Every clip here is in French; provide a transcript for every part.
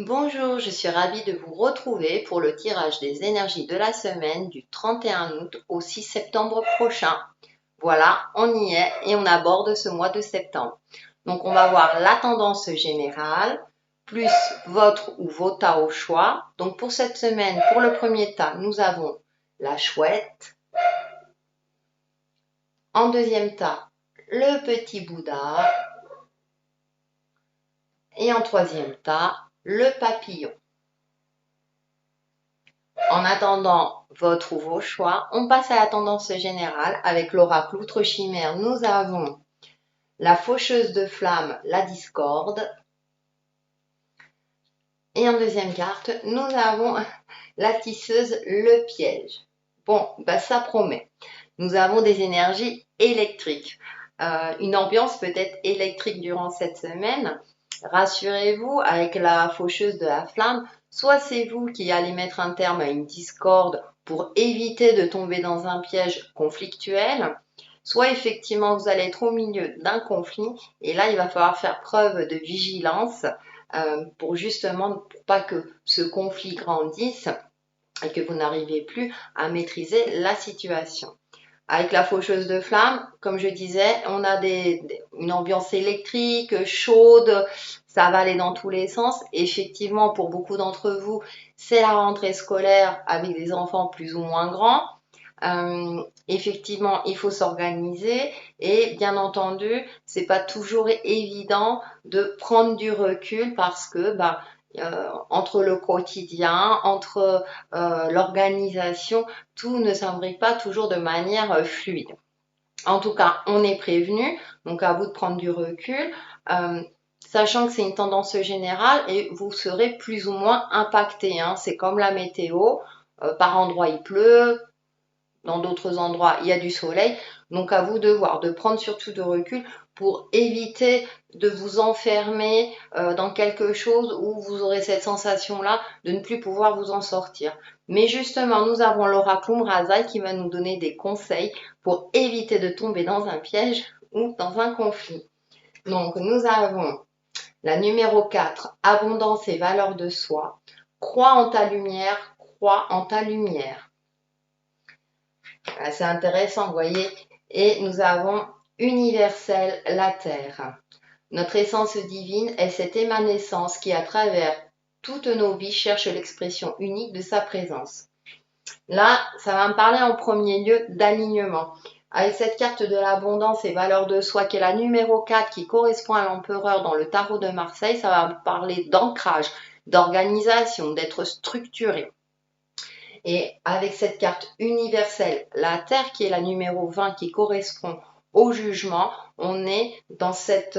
Bonjour, je suis ravie de vous retrouver pour le tirage des énergies de la semaine du 31 août au 6 septembre prochain. Voilà, on y est et on aborde ce mois de septembre. Donc on va voir la tendance générale, plus votre ou vos tas au choix. Donc pour cette semaine, pour le premier tas, nous avons la chouette. En deuxième tas, le petit Bouddha. Et en troisième tas, le papillon. En attendant votre ou vos choix, on passe à la tendance générale avec l'oracle outre chimère. Nous avons la faucheuse de flammes, la discorde. Et en deuxième carte, nous avons la tisseuse, le piège. Bon, ça promet. Nous avons des énergies électriques. Une ambiance peut-être électrique durant cette semaine. Rassurez-vous, avec la faucheuse de la flamme, soit c'est vous qui allez mettre un terme à une discorde pour éviter de tomber dans un piège conflictuel, soit effectivement vous allez être au milieu d'un conflit et là il va falloir faire preuve de vigilance pour justement pour pas que ce conflit grandisse et que vous n'arrivez plus à maîtriser la situation. Avec la faucheuse de flammes, comme je disais, on a une ambiance électrique, chaude, ça va aller dans tous les sens. Effectivement, pour beaucoup d'entre vous, c'est la rentrée scolaire avec des enfants plus ou moins grands. Effectivement, il faut s'organiser et bien entendu, c'est pas toujours évident de prendre du recul parce que entre le quotidien, entre l'organisation, tout ne s'imbrique pas toujours de manière fluide. En tout cas, on est prévenu, donc à vous de prendre du recul, sachant que c'est une tendance générale et vous serez plus ou moins impacté. C'est comme la météo, par endroits il pleut, dans d'autres endroits, il y a du soleil. Donc, à vous de voir, de prendre surtout de recul pour éviter de vous enfermer dans quelque chose où vous aurez cette sensation-là de ne plus pouvoir vous en sortir. Mais justement, nous avons l'oracle Umrazai qui va nous donner des conseils pour éviter de tomber dans un piège ou dans un conflit. Donc, nous avons la numéro 4, abondance et valeur de soi. Crois en ta lumière, crois en ta lumière. C'est intéressant, vous voyez. Et nous avons universel, la terre. Notre essence divine est cette émanescence qui, à travers toutes nos vies, cherche l'expression unique de sa présence. Là, ça va me parler en premier lieu d'alignement. Avec cette carte de l'abondance et valeur de soi, qui est la numéro 4, qui correspond à l'empereur dans le tarot de Marseille, ça va me parler d'ancrage, d'organisation, d'être structuré. Et avec cette carte universelle, la Terre qui est la numéro 20 qui correspond au jugement, on est dans cet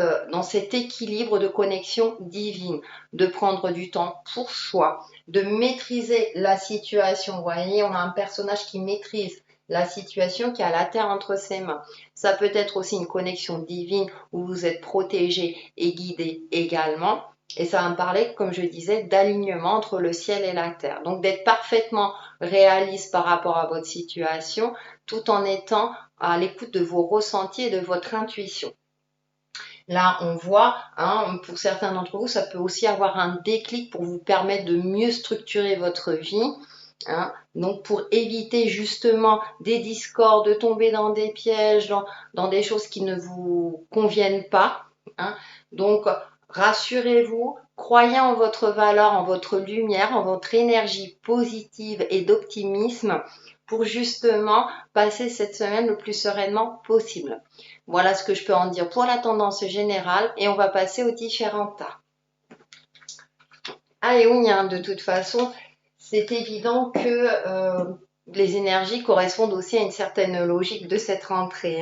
équilibre de connexion divine, de prendre du temps pour soi, de maîtriser la situation. Vous voyez, on a un personnage qui maîtrise la situation, qui a la terre entre ses mains. Ça peut être aussi une connexion divine où vous êtes protégé et guidé également. Et ça va me parler, comme je disais, d'alignement entre le ciel et la terre. Donc d'être parfaitement réaliste par rapport à votre situation, tout en étant à l'écoute de vos ressentis et de votre intuition. Là, on voit, pour certains d'entre vous, ça peut aussi avoir un déclic pour vous permettre de mieux structurer votre vie. Donc pour éviter justement des discords, de tomber dans des pièges, dans des choses qui ne vous conviennent pas. Donc rassurez-vous, croyez en votre valeur, en votre lumière, en votre énergie positive et d'optimisme pour justement passer cette semaine le plus sereinement possible. Voilà ce que je peux en dire pour la tendance générale et on va passer aux différents tas. Allez, oui, de toute façon, c'est évident que les énergies correspondent aussi à une certaine logique de cette rentrée,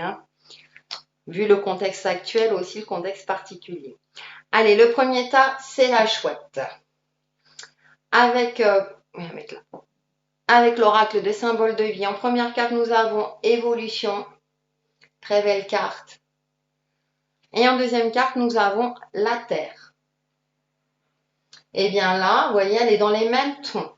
vu le contexte actuel, aussi le contexte particulier. Allez, le premier tas, c'est la chouette. Avec l'oracle des symboles de vie. En première carte, nous avons évolution. Très belle carte. Et en deuxième carte, nous avons la terre. Et bien là, vous voyez, elle est dans les mêmes tons.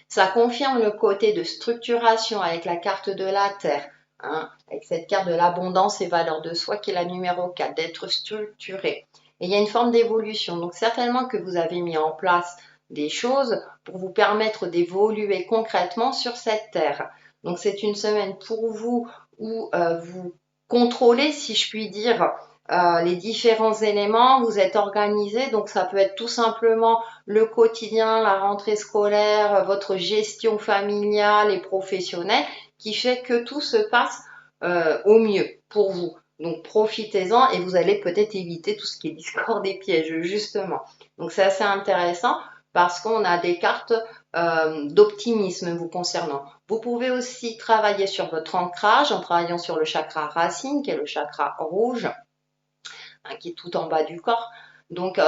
Ça confirme le côté de structuration avec la carte de la terre, avec cette carte de l'abondance et valeur de soi qui est la numéro 4, d'être structuré. et il y a une forme d'évolution. Donc certainement que vous avez mis en place des choses pour vous permettre d'évoluer concrètement sur cette terre. Donc c'est une semaine pour vous où vous contrôlez, si je puis dire, les différents éléments, vous êtes organisé, donc ça peut être tout simplement le quotidien, la rentrée scolaire, votre gestion familiale et professionnelle, qui fait que tout se passe au mieux pour vous. Donc profitez-en et vous allez peut-être éviter tout ce qui est discorde et pièges, justement. Donc c'est assez intéressant parce qu'on a des cartes d'optimisme vous concernant. Vous pouvez aussi travailler sur votre ancrage en travaillant sur le chakra racine, qui est le chakra rouge, hein, qui est tout en bas du corps. Donc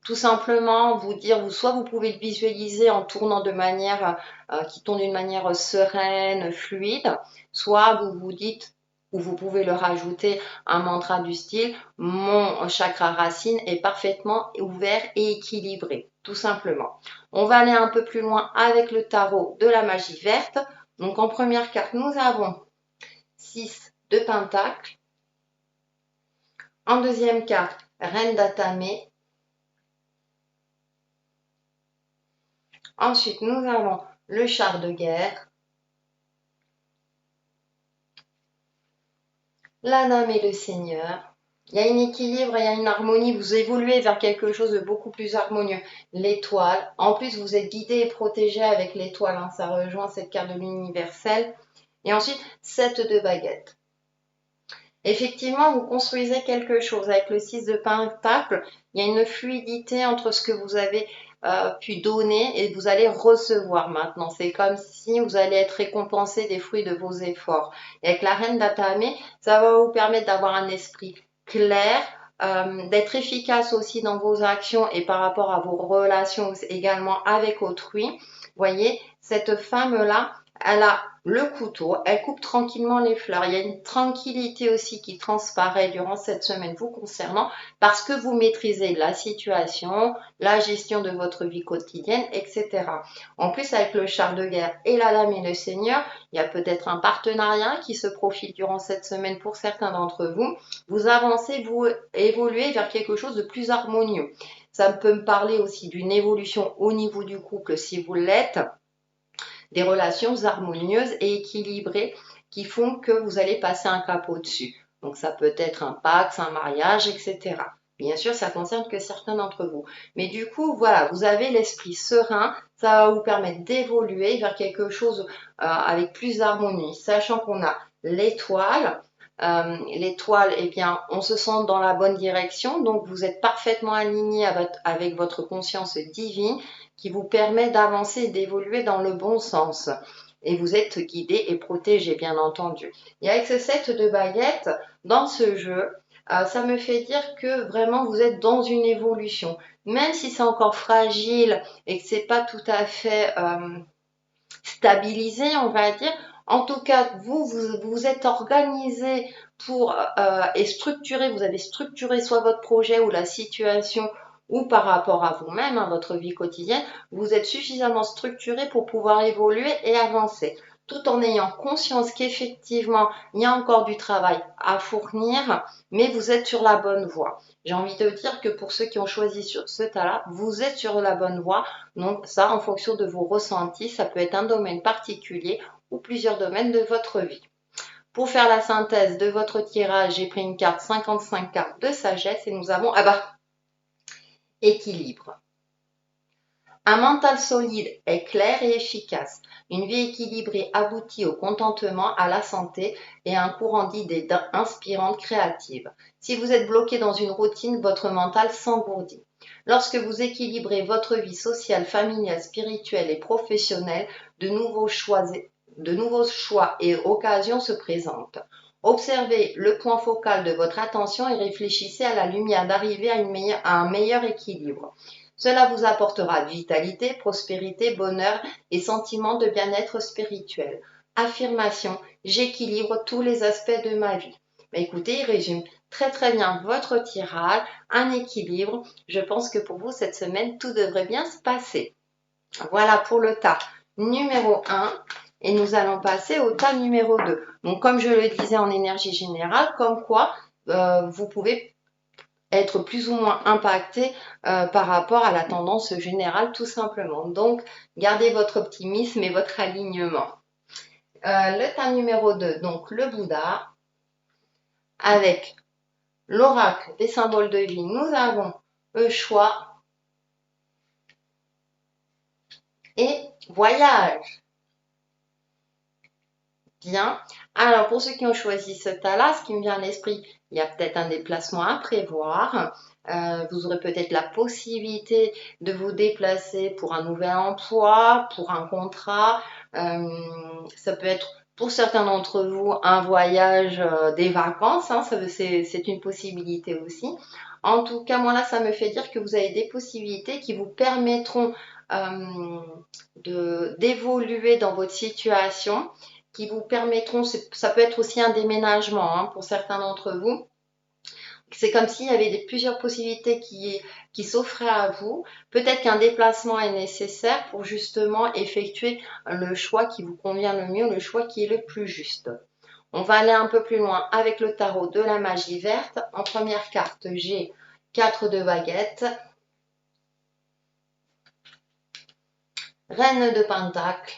tout simplement vous dire, soit vous pouvez le visualiser en tournant de manière qui tourne d'une manière sereine, fluide, soit vous vous dites, ou vous pouvez le rajouter un mantra du style mon chakra racine est parfaitement ouvert et équilibré, tout simplement. On va aller un peu plus loin avec le tarot de la magie verte. Donc en première carte, nous avons 6 de pentacles. En deuxième carte, reine d'atamé. Ensuite, nous avons le char de guerre, la dame et le seigneur. Il y a un équilibre, il y a une harmonie, vous évoluez vers quelque chose de beaucoup plus harmonieux. L'étoile, en plus vous êtes guidé et protégé avec l'étoile, hein, ça rejoint cette carte de l'universel. Et ensuite, 7 de baguettes. Effectivement, vous construisez quelque chose. Avec le 6 de pentacle, il y a une fluidité entre ce que vous avez pu donner et vous allez recevoir maintenant. C'est comme si vous allez être récompensé des fruits de vos efforts. Et avec la reine d'Atamé, ça va vous permettre d'avoir un esprit clair, d'être efficace aussi dans vos actions et par rapport à vos relations également avec autrui. Vous voyez, cette femme-là, elle a le couteau, elle coupe tranquillement les fleurs. Il y a une tranquillité aussi qui transparaît durant cette semaine vous concernant parce que vous maîtrisez la situation, la gestion de votre vie quotidienne, etc. En plus, avec le char de guerre et la dame et le seigneur, il y a peut-être un partenariat qui se profile durant cette semaine pour certains d'entre vous. Vous avancez, vous évoluez vers quelque chose de plus harmonieux. Ça peut me parler aussi d'une évolution au niveau du couple si vous l'êtes, des relations harmonieuses et équilibrées qui font que vous allez passer un cap au-dessus. Donc ça peut être un pacte, un mariage, etc. Bien sûr, ça concerne que certains d'entre vous. Mais du coup, voilà, vous avez l'esprit serein, ça va vous permettre d'évoluer vers quelque chose avec plus d'harmonie, sachant qu'on a l'étoile. L'étoile, eh bien, on se sent dans la bonne direction, donc vous êtes parfaitement aligné avec votre conscience divine qui vous permet d'avancer et d'évoluer dans le bon sens. Et vous êtes guidé et protégé, bien entendu. Et avec ce 7 de baguettes, dans ce jeu, ça me fait dire que vraiment vous êtes dans une évolution. Même si c'est encore fragile et que c'est pas tout à fait stabilisé, on va dire, en tout cas, vous êtes organisé pour et structuré, vous avez structuré soit votre projet ou la situation ou par rapport à vous-même, hein, votre vie quotidienne, vous êtes suffisamment structuré pour pouvoir évoluer et avancer, tout en ayant conscience qu'effectivement, il y a encore du travail à fournir, mais vous êtes sur la bonne voie. J'ai envie de dire que pour ceux qui ont choisi sur ce tas-là, vous êtes sur la bonne voie. Donc ça, en fonction de vos ressentis, ça peut être un domaine particulier ou plusieurs domaines de votre vie. Pour faire la synthèse de votre tirage, j'ai pris une carte 55 cartes de sagesse et nous avons équilibre. Un mental solide est clair et efficace. Une vie équilibrée aboutit au contentement, à la santé et à un courant d'idées inspirantes, créatives. Si vous êtes bloqué dans une routine, votre mental s'engourdit. Lorsque vous équilibrez votre vie sociale, familiale, spirituelle et professionnelle, de nouveaux choix et occasions se présentent. Observez le point focal de votre attention et réfléchissez à la lumière d'arriver à un meilleur équilibre. Cela vous apportera vitalité, prospérité, bonheur et sentiment de bien-être spirituel. Affirmation, j'équilibre tous les aspects de ma vie. Écoutez, il résume très bien votre tirage, un équilibre. Je pense que pour vous, cette semaine, tout devrait bien se passer. Voilà pour le tas numéro 1. Et nous allons passer au tas numéro 2. Donc, comme je le disais en énergie générale, comme quoi vous pouvez être plus ou moins impacté par rapport à la tendance générale tout simplement. Donc, gardez votre optimisme et votre alignement. Le thème numéro 2, donc le Bouddha, avec l'oracle des symboles de vie, nous avons le choix et voyage. Bien. Alors, pour ceux qui ont choisi ce tas-là, ce qui me vient à l'esprit, il y a peut-être un déplacement à prévoir. Vous aurez peut-être la possibilité de vous déplacer pour un nouvel emploi, pour un contrat. Ça peut être pour certains d'entre vous un voyage, des vacances, hein, c'est une possibilité aussi. En tout cas, moi là, ça me fait dire que vous avez des possibilités qui vous permettront d'évoluer dans votre situation, qui vous permettront, ça peut être aussi un déménagement hein, pour certains d'entre vous. C'est comme s'il y avait plusieurs possibilités qui s'offraient à vous. Peut-être qu'un déplacement est nécessaire pour justement effectuer le choix qui vous convient le mieux, le choix qui est le plus juste. On va aller un peu plus loin avec le tarot de la magie verte. En première carte, j'ai 4 de baguettes, Reine de Pentacle,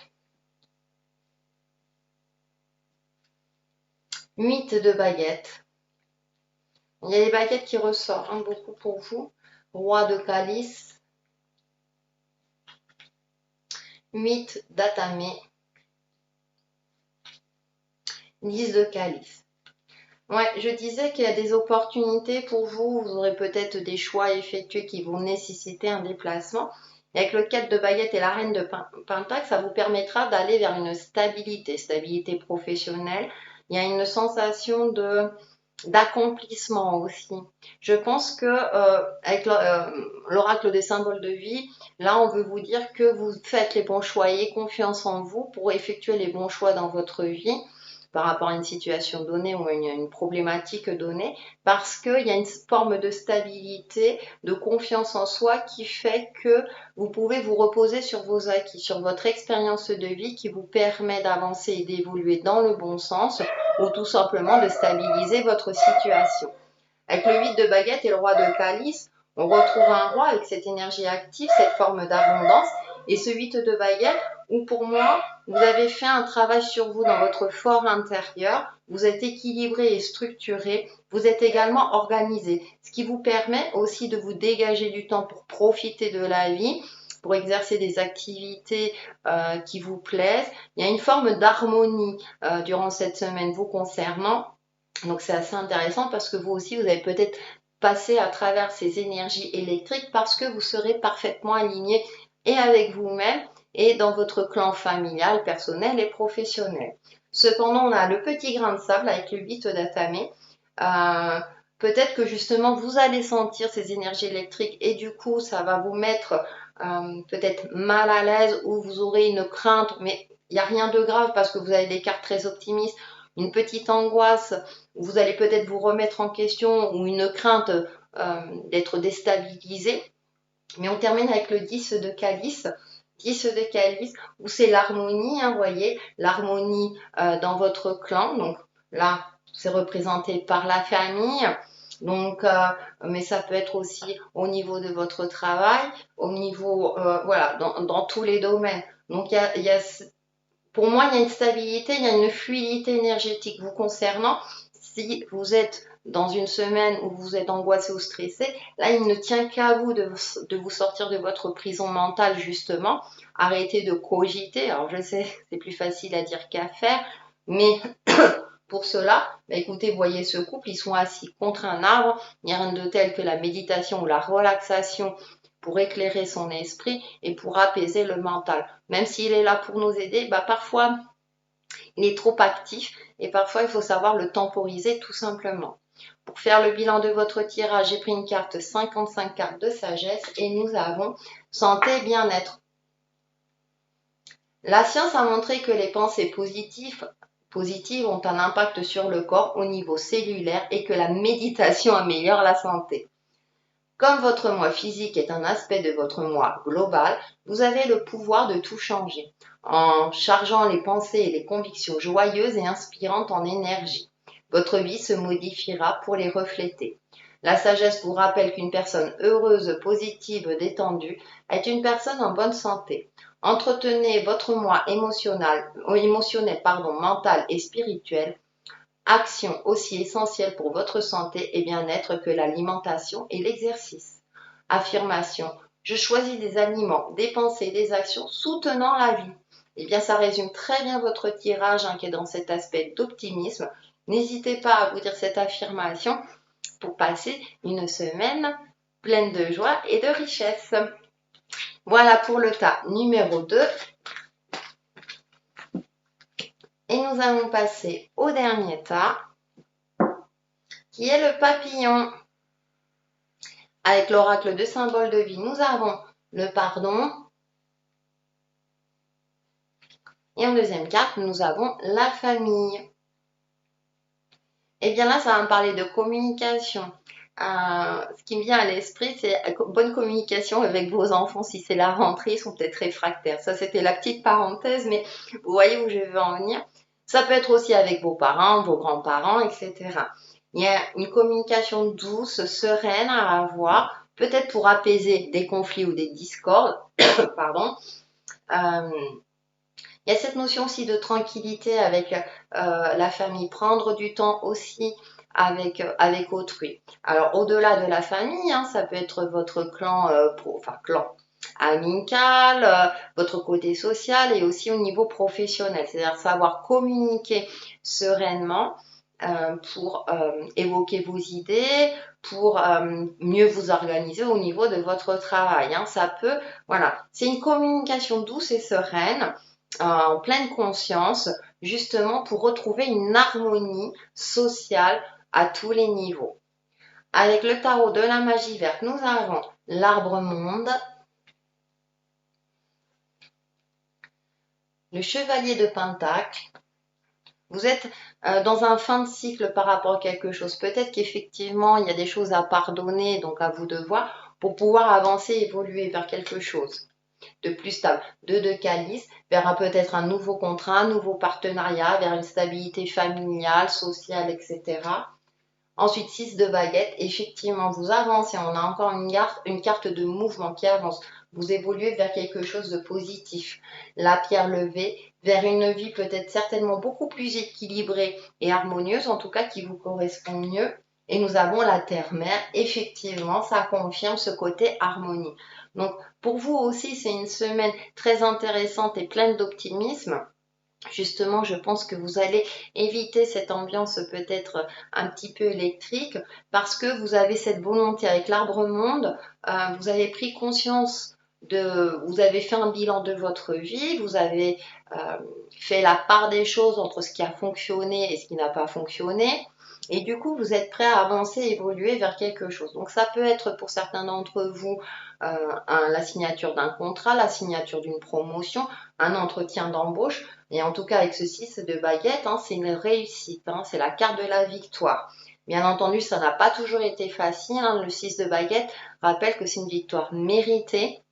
8 de baguettes. Il y a les baguettes qui ressortent hein, beaucoup pour vous. Roi de calice, 8 d'atamé, 10 de calice. Ouais, je disais qu'il y a des opportunités pour vous. Vous aurez peut-être des choix effectués qui vont nécessiter un déplacement. Et avec le 4 de baguette et la reine de pentacle, ça vous permettra d'aller vers une stabilité professionnelle. Il y a une sensation d'accomplissement aussi. Je pense que avec l'oracle des symboles de vie, là on veut vous dire que vous faites les bons choix, ayez confiance en vous pour effectuer les bons choix dans votre vie par rapport à une situation donnée ou à une problématique donnée, parce qu'il y a une forme de stabilité, de confiance en soi qui fait que vous pouvez vous reposer sur vos acquis, sur votre expérience de vie qui vous permet d'avancer et d'évoluer dans le bon sens ou tout simplement de stabiliser votre situation. Avec le 8 de baguette et le roi de calice, on retrouve un roi avec cette énergie active, cette forme d'abondance. Et ce 8 de baguette, où pour moi, vous avez fait un travail sur vous dans votre fort intérieur, vous êtes équilibré et structuré, vous êtes également organisé, ce qui vous permet aussi de vous dégager du temps pour profiter de la vie, pour exercer des activités qui vous plaisent. Il y a une forme d'harmonie durant cette semaine vous concernant. Donc c'est assez intéressant parce que vous aussi, vous avez peut-être passé à travers ces énergies électriques parce que vous serez parfaitement aligné et avec vous-même et dans votre clan familial, personnel et professionnel. Cependant, on a le petit grain de sable avec le 8 d'atamé. Peut-être que justement, vous allez sentir ces énergies électriques et du coup, ça va vous mettre peut-être mal à l'aise ou vous aurez une crainte, mais il n'y a rien de grave parce que vous avez des cartes très optimistes, une petite angoisse, vous allez peut-être vous remettre en question ou une crainte d'être déstabilisé. Mais on termine avec le 10 de calice. 10 de calice, où c'est l'harmonie, hein, vous voyez, l'harmonie dans votre clan. Donc là, c'est représenté par la famille. Donc, mais ça peut être aussi au niveau de votre travail, au niveau, voilà, dans tous les domaines. Donc, pour moi, il y a une stabilité, il y a une fluidité énergétique vous concernant. Si vous êtes dans une semaine où vous êtes angoissé ou stressé, là, il ne tient qu'à vous de vous sortir de votre prison mentale, justement. Arrêtez de cogiter. Alors, je sais, c'est plus facile à dire qu'à faire, mais pour cela, écoutez, voyez ce couple, ils sont assis contre un arbre. Il n'y a rien de tel que la méditation ou la relaxation pour éclairer son esprit et pour apaiser le mental. Même s'il est là pour nous aider, parfois il est trop actif et parfois il faut savoir le temporiser tout simplement. Pour faire le bilan de votre tirage, j'ai pris une carte 55 cartes de sagesse et nous avons santé et bien-être. La science a montré que les pensées positives ont un impact sur le corps au niveau cellulaire et que la méditation améliore la santé. Comme votre moi physique est un aspect de votre moi global, vous avez le pouvoir de tout changer, en chargeant les pensées et les convictions joyeuses et inspirantes en énergie. Votre vie se modifiera pour les refléter. La sagesse vous rappelle qu'une personne heureuse, positive, détendue est une personne en bonne santé. Entretenez votre moi émotionnel, mental et spirituel, action aussi essentielle pour votre santé et bien-être que l'alimentation et l'exercice. Affirmation. Je choisis des aliments, des pensées, des actions soutenant la vie. Eh bien, ça résume très bien votre tirage qui est dans cet aspect d'optimisme. N'hésitez pas à vous dire cette affirmation pour passer une semaine pleine de joie et de richesse. Voilà pour le tas numéro 2. Et nous allons passer au dernier tas, qui est le papillon. Avec l'oracle de symbole de vie, nous avons le pardon. Et en deuxième carte, nous avons la famille. Et bien là, ça va me parler de communication. Ce qui me vient à l'esprit, c'est bonne communication avec vos enfants. Si c'est la rentrée, ils sont peut-être réfractaires. Ça, c'était la petite parenthèse, mais vous voyez où je veux en venir. Ça peut être aussi avec vos parents, vos grands-parents, etc. Il y a une communication douce, sereine à avoir, peut-être pour apaiser des conflits ou des discordes. Pardon. Il y a cette notion aussi de tranquillité avec la famille, prendre du temps aussi avec autrui. Alors au-delà de la famille, ça peut être votre clan, clan amical, votre côté social et aussi au niveau professionnel, c'est-à-dire savoir communiquer sereinement pour évoquer vos idées, pour mieux vous organiser au niveau de votre travail. Ça peut, voilà, c'est une communication douce et sereine en pleine conscience, justement pour retrouver une harmonie sociale à tous les niveaux. Avec le tarot de la magie verte, nous avons l'arbre monde, le chevalier de Pentacle. Vous êtes dans un fin de cycle par rapport à quelque chose. Peut-être qu'effectivement, il y a des choses à pardonner, donc à vous de voir, pour pouvoir avancer, évoluer vers quelque chose de plus stable. 2 de calice, vers peut-être un nouveau contrat, un nouveau partenariat, vers une stabilité familiale, sociale, etc. Ensuite, 6 de baguette, effectivement, vous avancez, on a encore une carte de mouvement qui avance. Vous évoluez vers quelque chose de positif. La pierre levée, vers une vie peut-être certainement beaucoup plus équilibrée et harmonieuse, en tout cas qui vous correspond mieux. Et nous avons la terre-mère, effectivement, ça confirme ce côté harmonie. Donc, pour vous aussi, c'est une semaine très intéressante et pleine d'optimisme. Justement, je pense que vous allez éviter cette ambiance peut-être un petit peu électrique parce que vous avez cette volonté avec l'arbre monde, vous avez pris conscience vous avez fait un bilan de votre vie, vous avez fait la part des choses entre ce qui a fonctionné et ce qui n'a pas fonctionné. Et du coup, vous êtes prêt à avancer, évoluer vers quelque chose. Donc, ça peut être pour certains d'entre vous la signature d'un contrat, la signature d'une promotion, un entretien d'embauche. Et en tout cas, avec ce 6 de baguette, c'est une réussite, c'est la carte de la victoire. Bien entendu, ça n'a pas toujours été facile. Le 6 de baguette rappelle que c'est une victoire méritée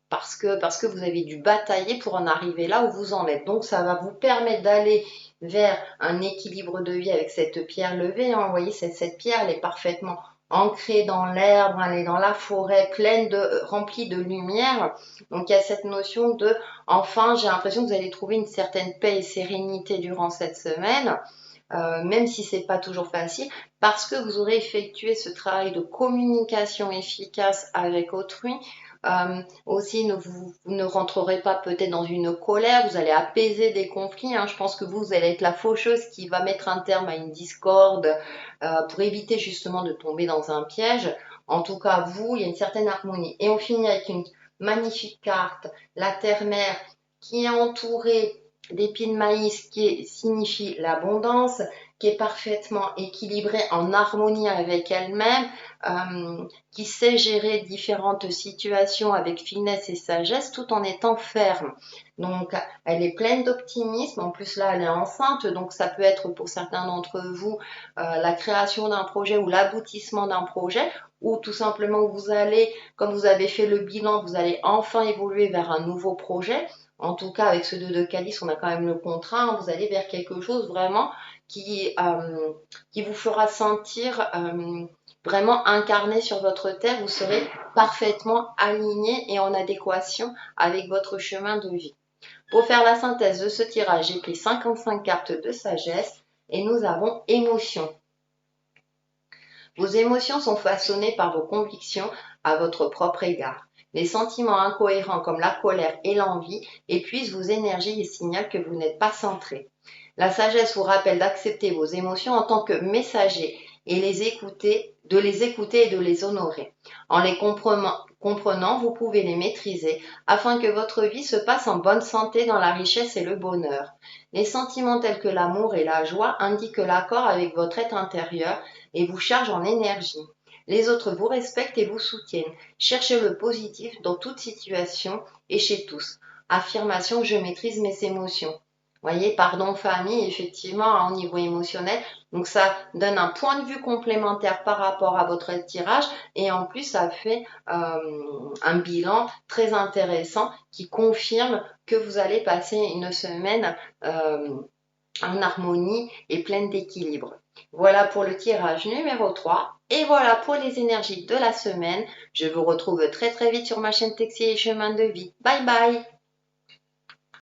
parce que vous avez dû batailler pour en arriver là où vous en êtes. Donc, ça va vous permettre d'aller vers un équilibre de vie avec cette pierre levée. Vous voyez, cette pierre, elle est parfaitement ancrée dans l'herbe, elle est dans la forêt, remplie de lumière. Donc, il y a cette notion de, enfin, j'ai l'impression que vous allez trouver une certaine paix et sérénité durant cette semaine. Même si c'est pas toujours facile, parce que vous aurez effectué ce travail de communication efficace avec autrui. Aussi, vous ne rentrerez pas peut-être dans une colère, vous allez apaiser des conflits. Je pense que vous allez être la faucheuse qui va mettre un terme à une discorde pour éviter justement de tomber dans un piège. En tout cas, il y a une certaine harmonie. Et on finit avec une magnifique carte, la terre-mère, qui est entourée d'épis de maïs qui signifie l'abondance, qui est parfaitement équilibrée en harmonie avec elle-même, qui sait gérer différentes situations avec finesse et sagesse tout en étant ferme. Donc, elle est pleine d'optimisme. En plus, là, elle est enceinte. Donc, ça peut être pour certains d'entre vous la création d'un projet ou l'aboutissement d'un projet, ou tout simplement vous allez, comme vous avez fait le bilan, vous allez enfin évoluer vers un nouveau projet. En tout cas, avec ce 2 de calice, on a quand même le contrat. Hein, vous allez vers quelque chose vraiment qui vous fera sentir vraiment incarné sur votre terre. Vous serez parfaitement aligné et en adéquation avec votre chemin de vie. Pour faire la synthèse de ce tirage, j'ai pris 55 cartes de sagesse et nous avons émotion. Vos émotions sont façonnées par vos convictions à votre propre égard. Les sentiments incohérents comme la colère et l'envie épuisent vos énergies et signalent que vous n'êtes pas centré. La sagesse vous rappelle d'accepter vos émotions en tant que messagers et de les écouter et de les honorer. En les comprenant, vous pouvez les maîtriser afin que votre vie se passe en bonne santé dans la richesse et le bonheur. Les sentiments tels que l'amour et la joie indiquent l'accord avec votre être intérieur et vous chargent en énergie. Les autres vous respectent et vous soutiennent. Cherchez le positif dans toute situation et chez tous. Affirmation, je maîtrise mes émotions. Voyez, pardon famille, effectivement, au niveau émotionnel. Donc ça donne un point de vue complémentaire par rapport à votre tirage et en plus ça fait un bilan très intéressant qui confirme que vous allez passer une semaine en harmonie et pleine d'équilibre. Voilà pour le tirage numéro 3 et voilà pour les énergies de la semaine. Je vous retrouve très très vite sur ma chaîne Texi et Chemin de Vie. Bye bye!